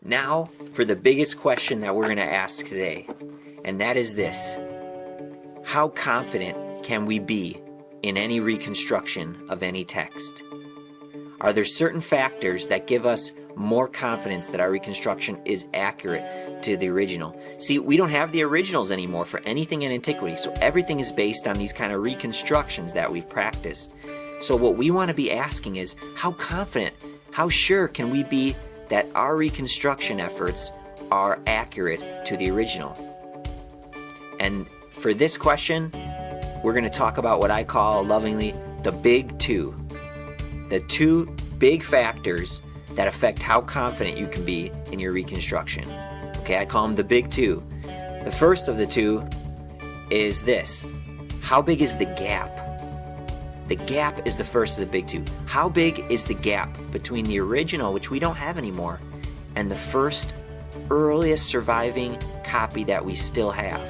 Now for the biggest question that we're going to ask today, and that is this: how confident can we be in any reconstruction of any text? Are there certain factors that give us more confidence that our reconstruction is accurate to the original? See, we don't have the originals anymore for anything in antiquity, so everything is based on these kind of reconstructions that we've practiced. So what we want to be asking is, how confident, how sure can we be that our reconstruction efforts are accurate to the original? And for this question, we're going to talk about what I call lovingly the big two. The two big factors that affect how confident you can be in your reconstruction. Okay, I call them the big two. The first of the two is this: how big is the gap? The gap is the first of the big two. How big is the gap between the original, which we don't have anymore, and the first earliest surviving copy that we still have?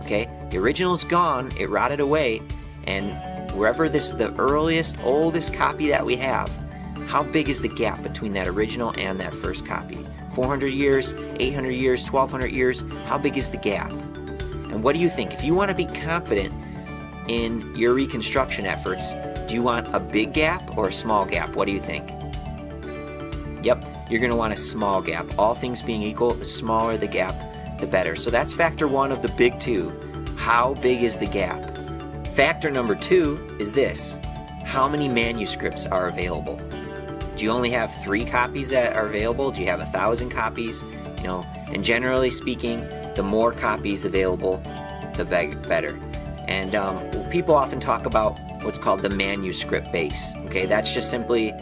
Okay, the original's gone, it rotted away, and wherever the earliest, oldest copy that we have, how big is the gap between that original and that first copy? 400 years, 800 years, 1200 years, how big is the gap? And what do you think? If you want to be confident in your reconstruction efforts, do you want a big gap or a small gap? What do you think? Yep, you're going to want a small gap. All things being equal, the smaller the gap, the better. So that's factor one of the big two. How big is the gap? Factor number two is this: how many manuscripts are available? Do you only have 3 copies that are available? Do you have 1,000 copies? And generally speaking, the more copies available, the better. And people often talk about what's called the manuscript base. Okay, that's just simply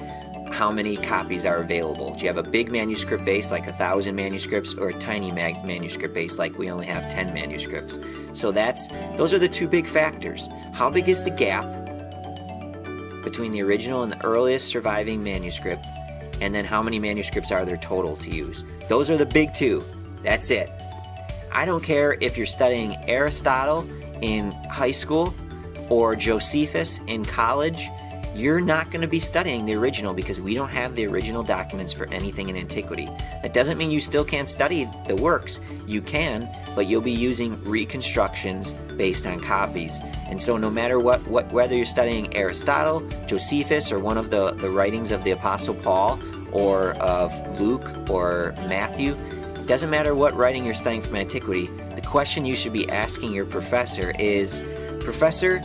how many copies are available. Do you have a big manuscript base like 1,000 manuscripts, or a tiny manuscript base like we only have 10 manuscripts? So those are the two big factors. How big is the gap between the original and the earliest surviving manuscript, and then how many manuscripts are there total to use? Those are the big two. That's it. I don't care if you're studying Aristotle in high school or Josephus in college. You're not going to be studying the original because we don't have the original documents for anything in antiquity. That doesn't mean you still can't study the works. You can, but you'll be using reconstructions based on copies. And so no matter whether you're studying Aristotle, Josephus, or one of the writings of the Apostle Paul, or of Luke or Matthew, it doesn't matter what writing you're studying from antiquity, the question you should be asking your professor is, Professor,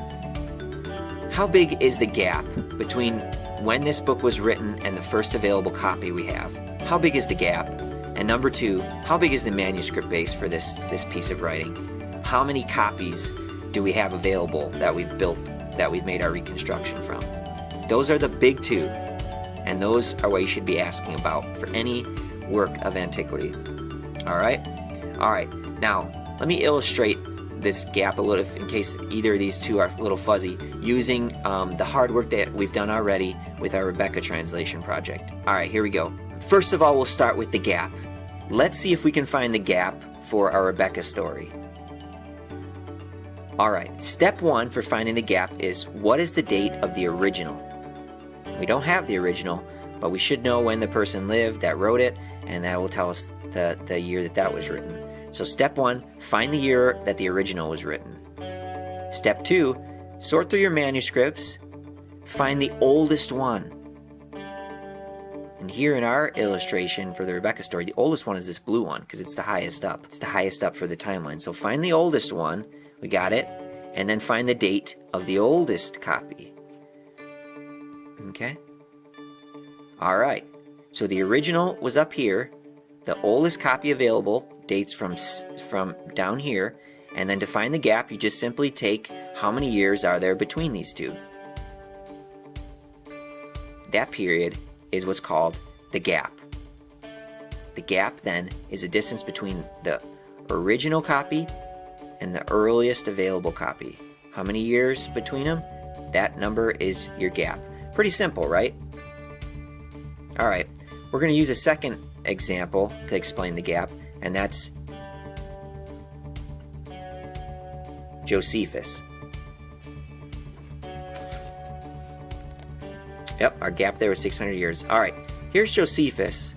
how big is the gap between when this book was written and the first available copy we have? How big is the gap? And number two, how big is the manuscript base for this piece of writing? How many copies do we have available that we've built, that we've made our reconstruction from? Those are the big two, and those are what you should be asking about for any work of antiquity. All right? Now, let me illustrate this gap a little, in case either of these two are a little fuzzy, using the hard work that we've done already with our Rebecca translation project. All right, here we go. First of all, we'll start with the gap. Let's see if we can find the gap for our Rebecca story. All right, step one for finding the gap is, what is the date of the original? We don't have the original, but we should know when the person lived that wrote it, and that will tell us the year that was written. So step one, find the year that the original was written. Step two, sort through your manuscripts, find the oldest one. And here in our illustration for the Rebecca story, the oldest one is this blue one because it's the highest up. It's the highest up for the timeline. So find the oldest one, we got it, and then find the date of the oldest copy. Okay? All right. So the original was up here. The oldest copy available dates from down here, and then to find the gap, you just simply take how many years are there between these two. That period is what's called the gap. The gap then is the distance between the original copy and the earliest available copy. How many years between them? That number is your gap. Pretty simple, right? All right, we're going to use a second example to explain the gap, and that's Josephus. Yep, our gap there was 600 years. All right, here's Josephus.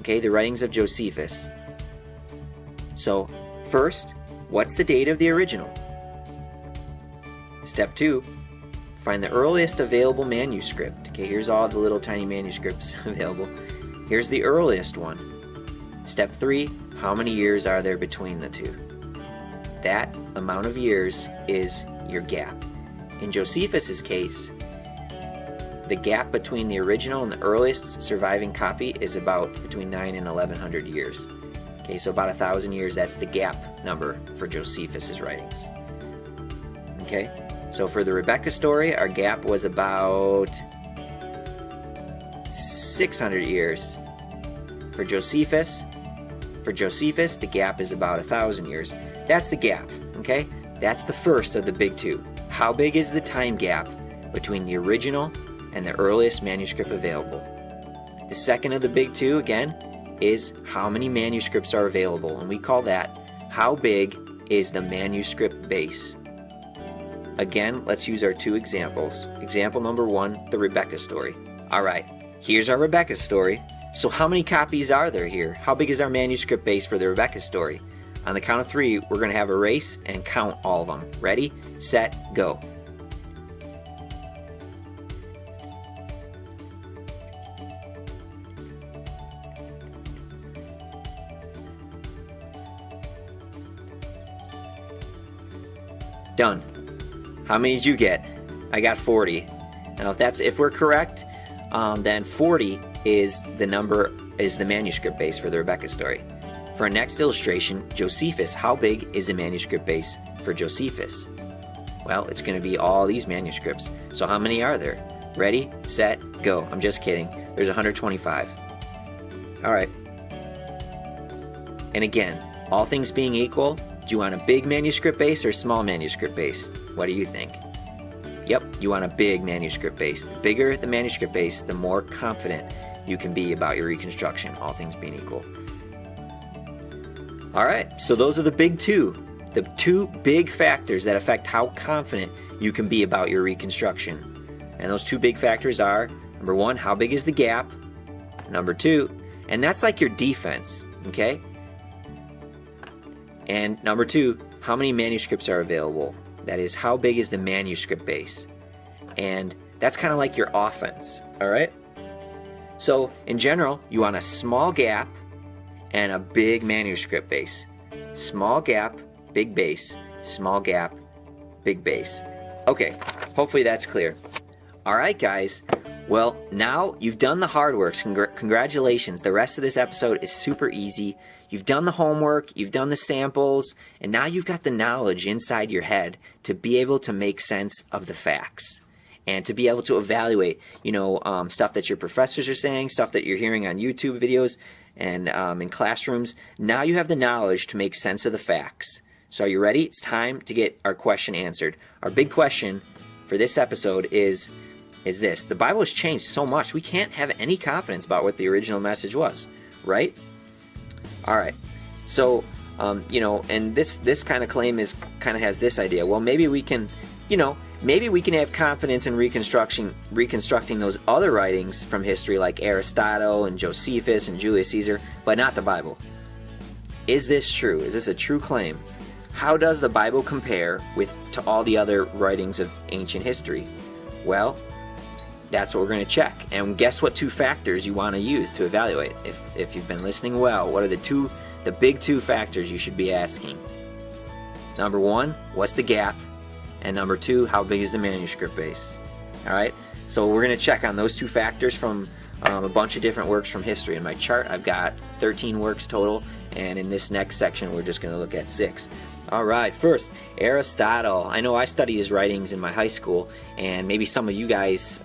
Okay, the writings of Josephus. So, first, what's the date of the original? Step 2, find the earliest available manuscript. Okay, here's all the little tiny manuscripts available. Here's the earliest one. Step 3, how many years are there between the two? That amount of years is your gap. In Josephus's case, the gap between the original and the earliest surviving copy is about between 9 and 1100 years. Okay, so about 1,000 years, that's the gap number for Josephus's writings. Okay, so for the Rebecca story, our gap was about 600 years. For Josephus, the gap is about 1,000 years. That's the gap, okay? That's the first of the big two. How big is the time gap between the original and the earliest manuscript available? The second of the big two, again, is how many manuscripts are available, and we call that how big is the manuscript base. Again, let's use our two examples. Example number 1, the Rebecca story. Alright, here's our Rebecca story. So how many copies are there here? How big is our manuscript base for the Rebecca story? On the count of 3, we're going to have a race and count all of them. Ready, set, go. Done. How many did you get? I got 40. Now if we're correct, then 40 is the manuscript base for the Rebecca story. For our next illustration, Josephus, how big is the manuscript base for Josephus? Well, it's going to be all these manuscripts. So how many are there? Ready, set, go. I'm just kidding. There's 125. All right. And again, all things being equal, do you want a big manuscript base or a small manuscript base? What do you think? Yep, you want a big manuscript base. The bigger the manuscript base, the more confident you can be about your reconstruction, all things being equal. All right, so those are the big two. The two big factors that affect how confident you can be about your reconstruction. And those two big factors are, number 1, how big is the gap? Number 2, and that's like your defense, okay? And number 2, how many manuscripts are available? That is, how big is the manuscript base? And that's kind of like your offense, all right? So, in general, you want a small gap and a big manuscript base. Small gap, big base. Small gap, big base. Okay, hopefully that's clear. All right, guys. Well, now you've done the hard work. Congratulations. The rest of this episode is super easy. You've done the homework, you've done the samples, and now you've got the knowledge inside your head to be able to make sense of the facts and to be able to evaluate, stuff that your professors are saying, stuff that you're hearing on YouTube videos and in classrooms. Now you have the knowledge to make sense of the facts. So are you ready? It's time to get our question answered. Our big question for this episode is this. The Bible has changed so much, we can't have any confidence about what the original message was, right? All right, so, and this kind of claim kind of has this idea. Well, maybe we can have confidence in reconstructing those other writings from history like Aristotle and Josephus and Julius Caesar, but not the Bible. Is this true? Is this a true claim? How does the Bible compare to all the other writings of ancient history? Well, that's what we're going to check. And guess what 2 factors you want to use to evaluate? If you've been listening well, what are the big 2 factors you should be asking? Number 1, what's the gap? And number 2, how big is the manuscript base? All right, so we're going to check on those 2 factors from a bunch of different works from history. In my chart, I've got 13 works total, and in this next section, we're just going to look at 6. All right, first, Aristotle. I know I studied his writings in my high school, and maybe some of you guys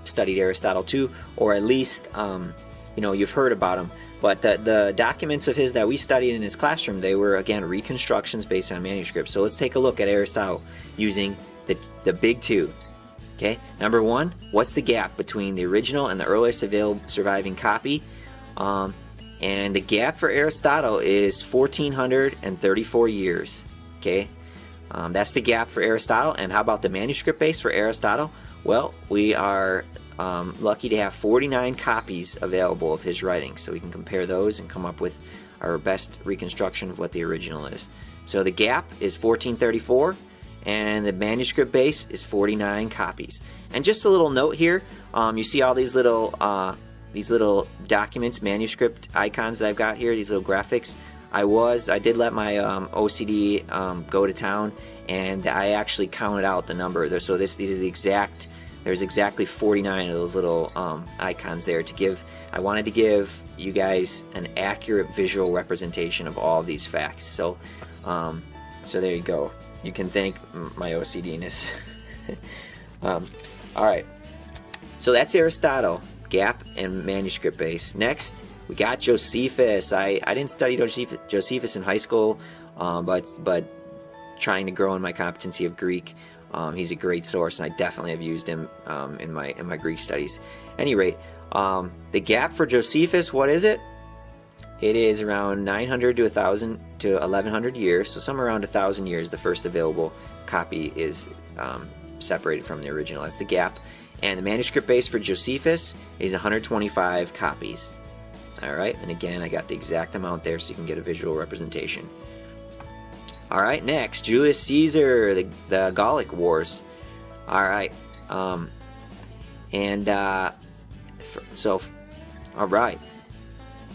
studied Aristotle too, or at least, you've heard about him. But the documents of his that we studied in his classroom, they were, again, reconstructions based on manuscripts. So let's take a look at Aristotle using the big 2. Okay, number 1, what's the gap between the original and the earliest available surviving copy? And the gap for Aristotle is 1,434 years. Okay, that's the gap for Aristotle. And how about the manuscript base for Aristotle? Well, we are lucky to have 49 copies available of his writings, so we can compare those and come up with our best reconstruction of what the original is. So the gap is 1434, and the manuscript base is 49 copies. And just a little note here, you see all these little documents, manuscript icons that I've got here, these little graphics. I did let my OCD go to town, and I actually counted out the number. These are the exact. There's exactly 49 of those little icons there I wanted to give you guys an accurate visual representation of all of these facts. So there you go. You can thank my OCD-ness. All right. So that's Aristotle, gap and manuscript base. Next, we got Josephus. I didn't study Josephus in high school, but trying to grow in my competency of Greek. He's a great source, and I definitely have used him in my Greek studies. At any rate, the gap for Josephus, what is it? It is around 900 to 1,000 to 1,100 years, so somewhere around 1,000 years. The first available copy is separated from the original. That's the gap. And the manuscript base for Josephus is 125 copies. All right, and again, I got the exact amount there so you can get a visual representation. All right, next, Julius Caesar, the Gallic Wars. All right, all right,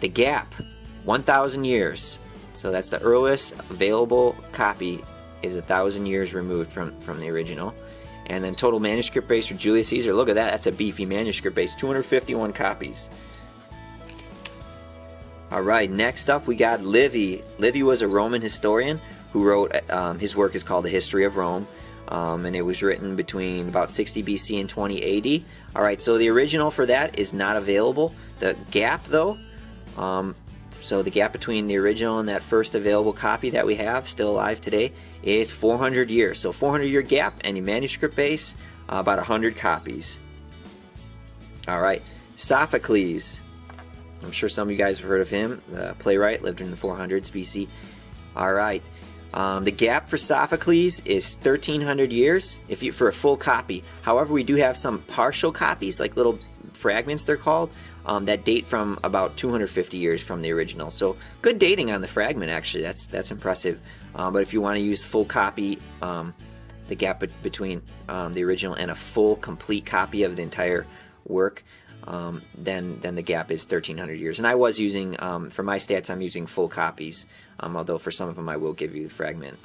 the gap, 1,000 years. So that's the earliest available copy is 1,000 years removed from the original. And then total manuscript base for Julius Caesar, look at that, that's a beefy manuscript base, 251 copies. All right, next up we got Livy. Livy was a Roman historian who wrote, his work is called The History of Rome, and it was written between about 60 BC and 20 AD. All right, so the original for that is not available. The gap, though, so the gap between the original and that first available copy that we have, still alive today, is 400 years. So 400-year gap, and the manuscript base, about 100 copies. All right, Sophocles. I'm sure some of you guys have heard of him. The playwright lived in the 400s BC. All right. The gap for Sophocles is 1,300 years for a full copy. However, we do have some partial copies, like little fragments they're called, that date from about 250 years from the original. So good dating on the fragment, actually. That's impressive. But if you want to use full copy, the gap between the original and a full, complete copy of the entire work, then the gap is 1,300 years. And I was using, for my stats, I'm using full copies, although for some of them I will give you the fragment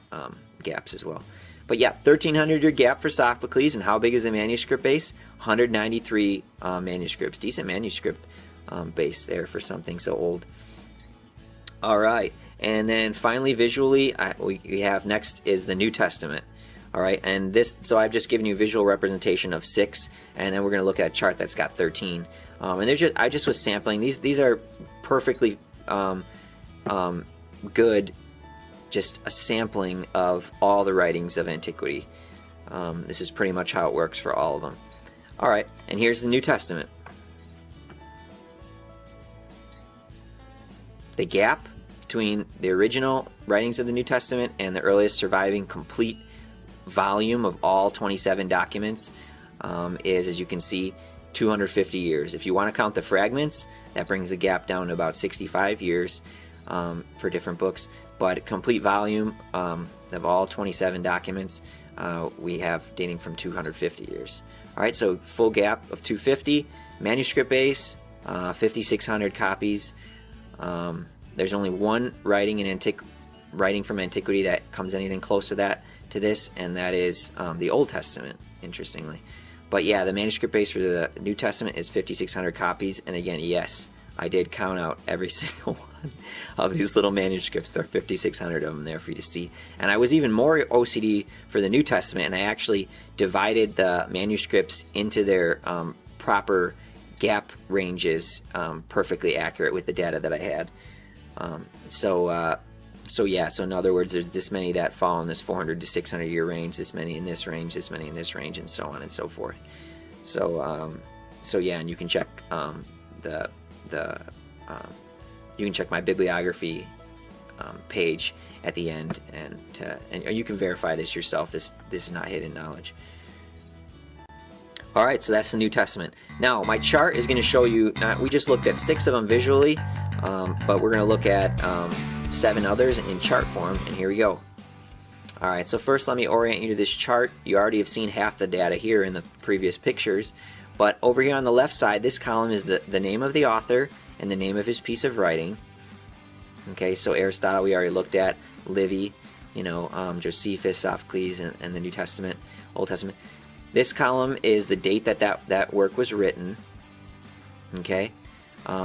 gaps as well. But yeah, 1,300-year gap for Sophocles. And how big is the manuscript base? 193 manuscripts. Decent manuscript base there for something so old. All right. And then finally, visually, we have next is the New Testament. All right, and so I've just given you a visual representation of 6, and then we're going to look at a chart that's got 13. And I just was sampling. These are perfectly good, just a sampling of all the writings of antiquity. This is pretty much how it works for all of them. All right, and here's the New Testament. The gap between the original writings of the New Testament and the earliest surviving complete volume of all 27 documents is, as you can see, 250 years. If you want to count the fragments, that brings the gap down to about 65 years for different books. But complete volume of all 27 documents, we have dating from 250 years. All right, so full gap of 250, manuscript base, 5,600 copies. There's only one writing from antiquity that comes anything close to this, and that is the Old Testament, interestingly. But yeah, the manuscript base for the New Testament is 5,600 copies, and again, yes, I did count out every single one of these little manuscripts. There are 5,600 of them there for you to see. And I was even more OCD for the New Testament, and I actually divided the manuscripts into their proper gap ranges, perfectly accurate with the data that I had. So in other words, there's this many that fall in this 400 to 600 year range, this many in this range, this many in this range, and so on and so forth. So yeah, and you can check you can check my bibliography page at the end, and you can verify this yourself. This is not hidden knowledge. All right, so that's the New Testament. Now, my chart is going to show you, we just looked at 6 of them visually, but we're going to look at 7 others in chart form, and here we go. All right, so first let me orient you to this chart. You already have seen half the data here in the previous pictures, but over here on the left side, this column is the name of the author and the name of his piece of writing. Okay, so Aristotle we already looked at, Livy, Josephus, Sophocles, and the New Testament, Old Testament. This column is the date that work was written. Okay,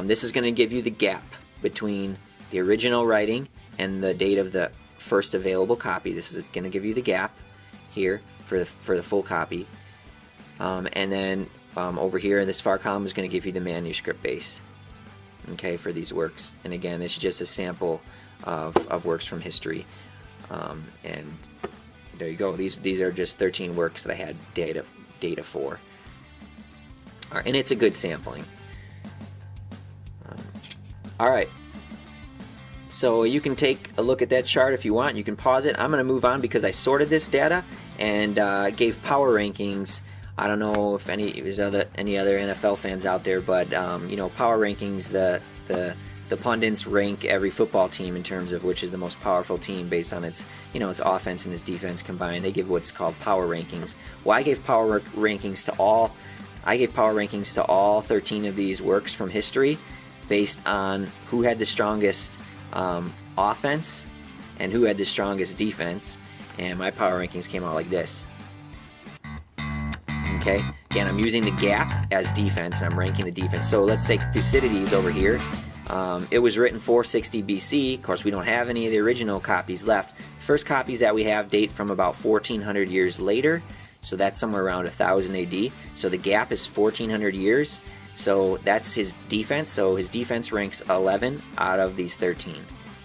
this is going to give you the gap between the original writing and the date of the first available copy. This is going to give you the gap here for the full copy, and then over here in this far column is going to give you the manuscript base. Okay, for these works. And again, this is just a sample of works from history, and there you go. These are just 13 works that I had data for. All right, and it's a good sampling. All right. So you can take a look at that chart if you want. You can pause it. I'm going to move on because I sorted this data and gave power rankings. I don't know if there's any other NFL fans out there, but power rankings, the pundits rank every football team in terms of which is the most powerful team based on its its offense and its defense combined. They give what's called power rankings. Well, I gave power rankings to all. I gave power rankings to all 13 of these works from history, based on who had the strongest offense and who had the strongest defense. And my power rankings came out like this. Okay, again, I'm using the gap as defense, and I'm ranking the defense. So let's take Thucydides over here. It was written 460 BC. Of course, we don't have any of the original copies left. The first copies that we have date from about 1400 years later, so that's somewhere around 1000 AD. So the gap is 1400 years. So that's his defense. So his defense ranks 11 out of these 13.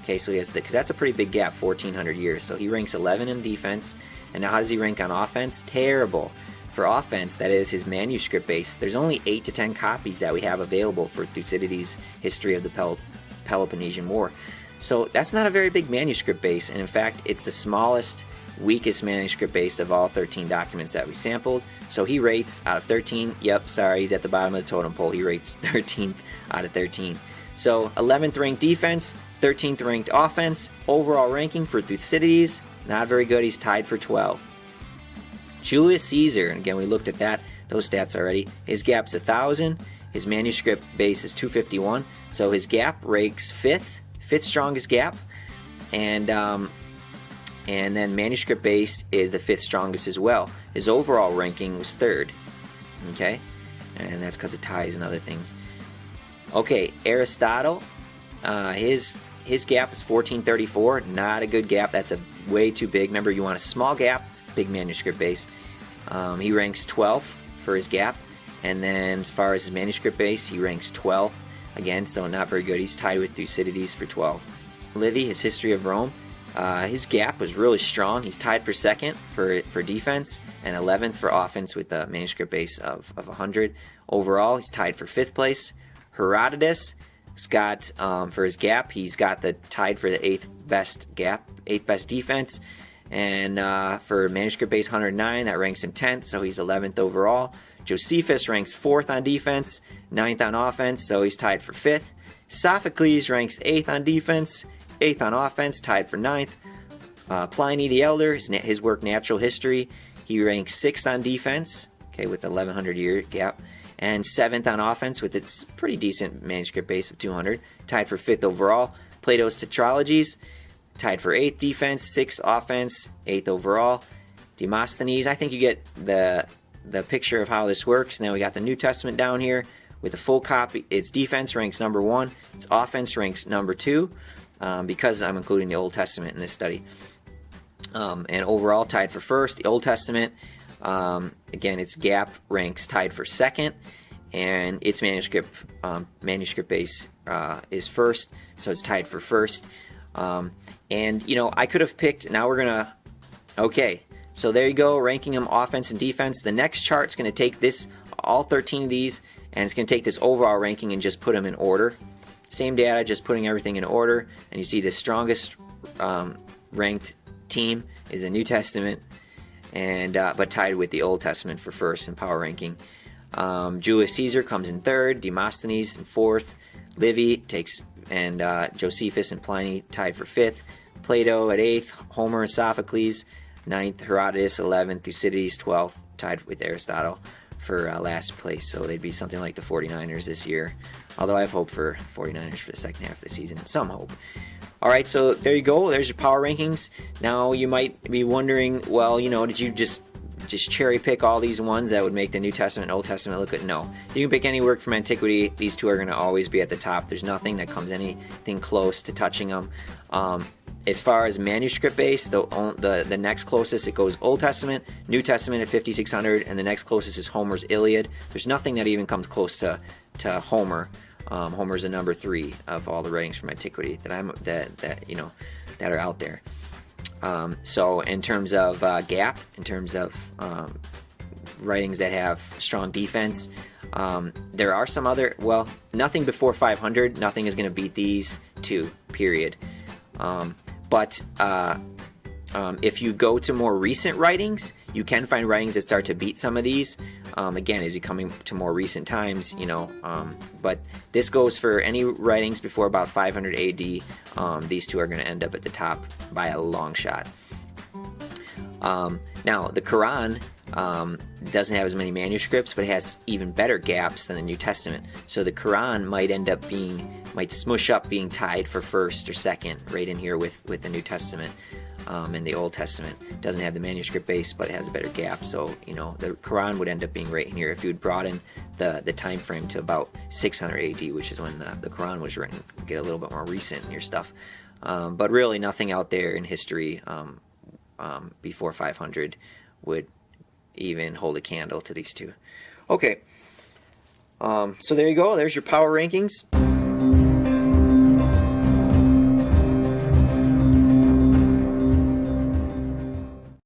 Okay, so he has because that's a pretty big gap, 1400 years. So he ranks 11 in defense. And now how does he rank on offense? Terrible. For offense, that is his manuscript base, there's only 8 to 10 copies that we have available for Thucydides' History of the Peloponnesian War. So that's not a very big manuscript base, and in fact, it's the smallest, weakest manuscript base of all 13 documents that we sampled. So he rates out of 13, he's at the bottom of the totem pole. He rates 13th out of 13. So 11th ranked defense, 13th ranked offense. Overall ranking for Thucydides, not very good. He's tied for 12th. Julius Caesar, and again we looked at those stats already. His gap's 1000. His manuscript base is 251. So his gap ranks fifth strongest gap, and then manuscript base is the 5th strongest as well. His overall ranking was 3rd. Okay, and that's because of ties and other things. Okay, Aristotle, his gap is 1434. Not a good gap. That's a way too big. Remember, you want a small gap, big manuscript base. He ranks 12th for his gap, and then as far as his manuscript base, he ranks 12th again, so not very good. He's tied with Thucydides for 12th. Livy, his History of Rome, his gap was really strong. He's tied for 2nd for defense and 11th for offense with a manuscript base of 100. Overall, he's tied for 5th place. Herodotus has got for his gap, he's got the tied for the 8th best gap, 8th best defense. And for manuscript base 109, that ranks him 10th, so he's 11th overall. Josephus ranks 4th on defense, 9th on offense, so he's tied for 5th. Sophocles ranks 8th on defense, 8th on offense, tied for 9th. Pliny the Elder, his work Natural History, he ranks 6th on defense, okay, with 1100 year gap, and 7th on offense with its pretty decent manuscript base of 200, tied for 5th overall. Plato's Tetralogies, tied for 8th defense, 6th offense, 8th overall. Demosthenes, I think you get the picture of how this works. Now we got the New Testament down here with a full copy. Its defense ranks number 1. Its offense ranks number 2, because I'm including the Old Testament in this study. And overall tied for 1st. The Old Testament, again, its gap ranks tied for 2nd, and its manuscript base is 1st, so it's tied for 1st. And, I could have picked, now we're going to, okay, so there you go, ranking them offense and defense. The next chart's going to take this, all 13 of these, and it's going to take this overall ranking and just put them in order. Same data, just putting everything in order, and you see the strongest ranked team is the New Testament, and but tied with the Old Testament for first in power ranking. Julius Caesar comes in third, Demosthenes in fourth, Livy takes, and Josephus and Pliny tied for fifth, Plato at eighth, Homer and Sophocles ninth, Herodotus 11th, Thucydides 12th, tied with Aristotle for last place. So they'd be something like the 49ers this year, although I have hope for 49ers for the second half of the season, some hope. All right, so there you go. There's your power rankings. Now you might be wondering, well, did you just cherry pick all these ones that would make the New Testament and Old Testament look good? No. You can pick any work from antiquity. These two are going to always be at the top. There's nothing that comes anything close to touching them. As far as manuscript base, the next closest, it goes Old Testament, New Testament at 5600, and the next closest is Homer's Iliad. There's nothing that even comes close to Homer. Homer's the number 3 of all the writings from antiquity that are out there. So in terms of gap, in terms of writings that have strong defense, there are some other, nothing before 500, nothing is going to beat these two, period. But if you go to more recent writings, you can find writings that start to beat some of these. Again, as you're coming to more recent times, but this goes for any writings before about 500 AD. These two are going to end up at the top by a long shot. Now, the Quran doesn't have as many manuscripts, but it has even better gaps than the New Testament. So the Quran might smush up being tied for first or second right in here with the New Testament. And the Old Testament doesn't have the manuscript base, but it has a better gap. So, the Quran would end up being right in here if you would broaden the time frame to about 600 AD, which is when the Quran was written. Get a little bit more recent in your stuff. But really nothing out there in history before 500 would even hold a candle to these two. Okay. So there you go. There's your power rankings.